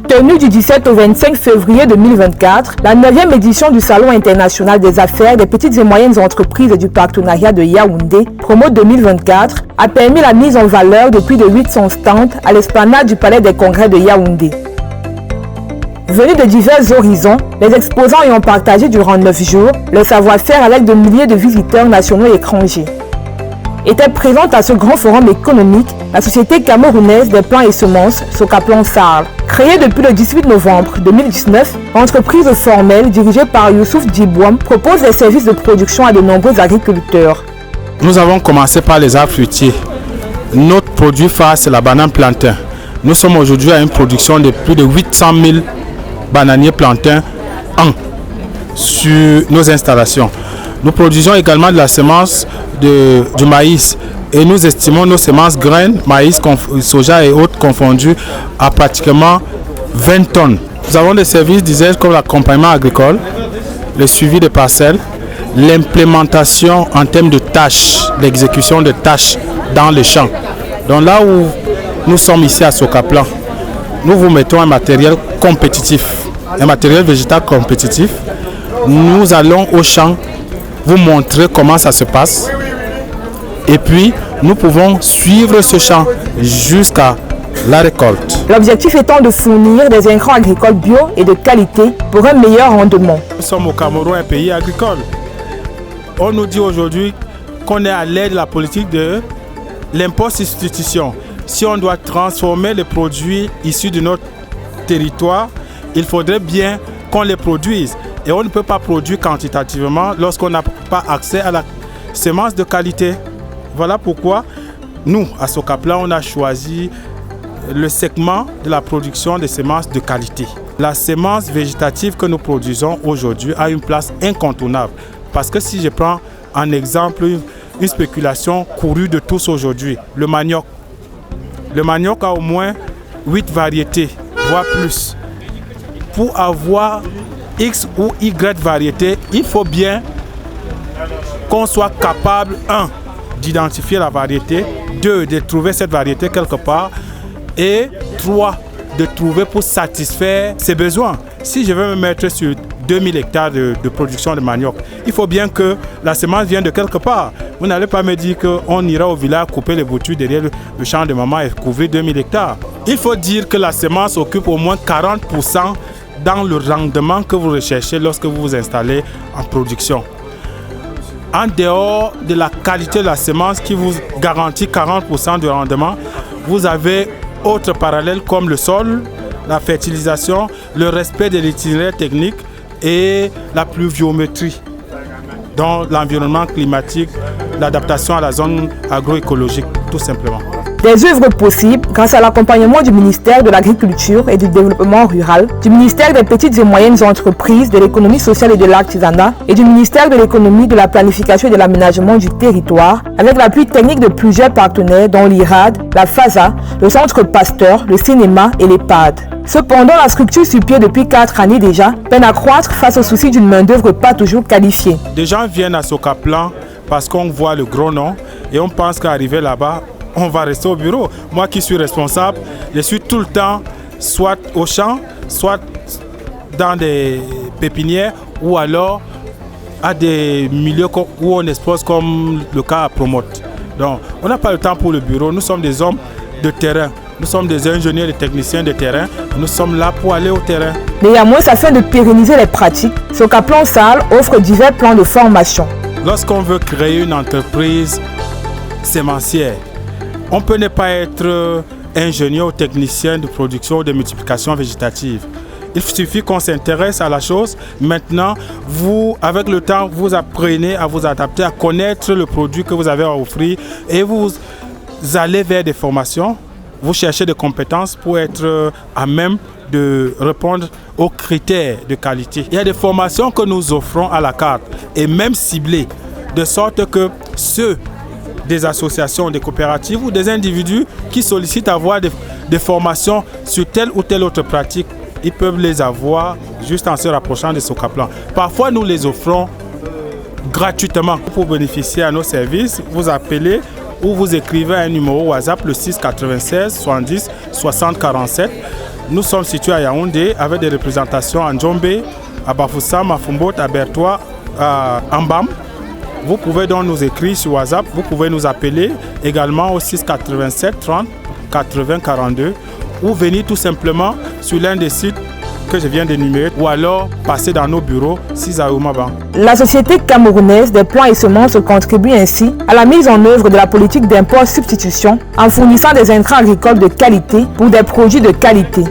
Tenue du 17 au 25 février 2024, la 9e édition du Salon international des affaires des petites et moyennes entreprises et du partenariat de Yaoundé, promo 2024, a permis la mise en valeur de plus de 800 stands à l'esplanade du Palais des Congrès de Yaoundé. Venus de divers horizons, les exposants y ont partagé durant 9 jours leur savoir-faire avec de milliers de visiteurs nationaux et étrangers. Était présente à ce grand forum économique la société camerounaise des plants et semences, Socaplan Sarl. Créée depuis le 18 novembre 2019, l'entreprise formelle dirigée par Youssouf Djibouam propose des services de production à de nombreux agriculteurs. Nous avons commencé par les arbres fruitiers. Notre produit phare, c'est la banane plantain. Nous sommes aujourd'hui à une production de plus de 800 000 bananiers plantains sur nos installations. Nous produisons également de la semence du maïs et nous estimons nos semences graines, maïs, soja et autres confondus à pratiquement 20 tonnes. Nous avons des services d'usage comme l'accompagnement agricole, le suivi des parcelles, l'implémentation en termes de tâches, l'exécution de tâches dans les champs. Donc là où nous sommes ici à Socaplan, nous vous mettons un matériel compétitif, un matériel végétal compétitif. Nous allons au champ vous montrer comment ça se passe et puis nous pouvons suivre ce champ jusqu'à la récolte. L'objectif étant de fournir des intrants agricoles bio et de qualité pour un meilleur rendement. Nous sommes au Cameroun, un pays agricole. On nous dit aujourd'hui qu'on est à l'aide de la politique de l'import-substitution. Si on doit transformer les produits issus de notre territoire, il faudrait bien qu'on les produise. Et on ne peut pas produire quantitativement lorsqu'on n'a pas accès à la semence de qualité. Voilà pourquoi nous, à Socaplan, on a choisi le segment de la production de semences de qualité. La semence végétative que nous produisons aujourd'hui a une place incontournable. Parce que si je prends en exemple une spéculation courue de tous aujourd'hui, le manioc. Le manioc a au moins 8 variétés, voire plus. Pour avoir X ou Y variété, il faut bien qu'on soit capable, 1, d'identifier la variété, 2, de trouver cette variété quelque part, et 3, de trouver pour satisfaire ses besoins. Si je veux me mettre sur 2000 hectares de production de manioc, il faut bien que la semence vienne de quelque part. Vous n'allez pas me dire qu'on ira au village couper les boutures derrière le champ de maman et couvrir 2000 hectares. Il faut dire que la semence occupe au moins 40% dans le rendement que vous recherchez lorsque vous vous installez en production. En dehors de la qualité de la semence qui vous garantit 40% de rendement, vous avez autres parallèles comme le sol, la fertilisation, le respect de l'itinéraire technique et la pluviométrie, donc l'environnement climatique, l'adaptation à la zone agroécologique, tout simplement. Des œuvres possibles grâce à l'accompagnement du ministère de l'Agriculture et du Développement rural, du ministère des Petites et Moyennes Entreprises, de l'Économie sociale et de l'Artisanat et du ministère de l'Économie, de la Planification et de l'Aménagement du Territoire, avec l'appui technique de plusieurs partenaires dont l'IRAD, la FASA, le Centre Pasteur, le Cinéma et l'EPAD. Cependant, la structure sur pied depuis 4 années déjà peine à croître face au souci d'une main-d'œuvre pas toujours qualifiée. Des gens viennent à Socaplan parce qu'on voit le gros nom et on pense qu'arriver là-bas, on va rester au bureau. Moi qui suis responsable, je suis tout le temps soit au champ, soit dans des pépinières ou alors à des milieux où on expose comme le cas à Promote. Donc, on n'a pas le temps pour le bureau. Nous sommes des hommes de terrain. Nous sommes des ingénieurs et techniciens de terrain. Nous sommes là pour aller au terrain. Néanmoins, afin de pérenniser les pratiques, Socaplan Sarl offre divers plans de formation. Lorsqu'on veut créer une entreprise sémencière, on peut ne pas être ingénieur ou technicien de production ou de multiplication végétative. Il suffit qu'on s'intéresse à la chose. Maintenant, vous, avec le temps, vous apprenez à vous adapter, à connaître le produit que vous avez à offrir et vous allez vers des formations. Vous cherchez des compétences pour être à même de répondre aux critères de qualité. Il y a des formations que nous offrons à la carte et même ciblées, de sorte que ceux des associations, des coopératives ou des individus qui sollicitent avoir des formations sur telle ou telle autre pratique, ils peuvent les avoir juste en se rapprochant de Socaplan. Parfois, nous les offrons gratuitement. Pour bénéficier à nos services, vous appelez ou vous écrivez un numéro WhatsApp, le 6 96 70 60 47. Nous sommes situés à Yaoundé avec des représentations à Ndjombe, à Bafoussam, à Fumbot, à Bertois, à Ambam. Vous pouvez donc nous écrire sur WhatsApp, vous pouvez nous appeler également au 687 30 80 42 ou venir tout simplement sur l'un des sites que je viens d'énumérer ou alors passer dans nos bureaux 6 à Oumaban. La Société camerounaise des plants et semences contribue ainsi à la mise en œuvre de la politique d'import-substitution en fournissant des intrants agricoles de qualité pour des produits de qualité.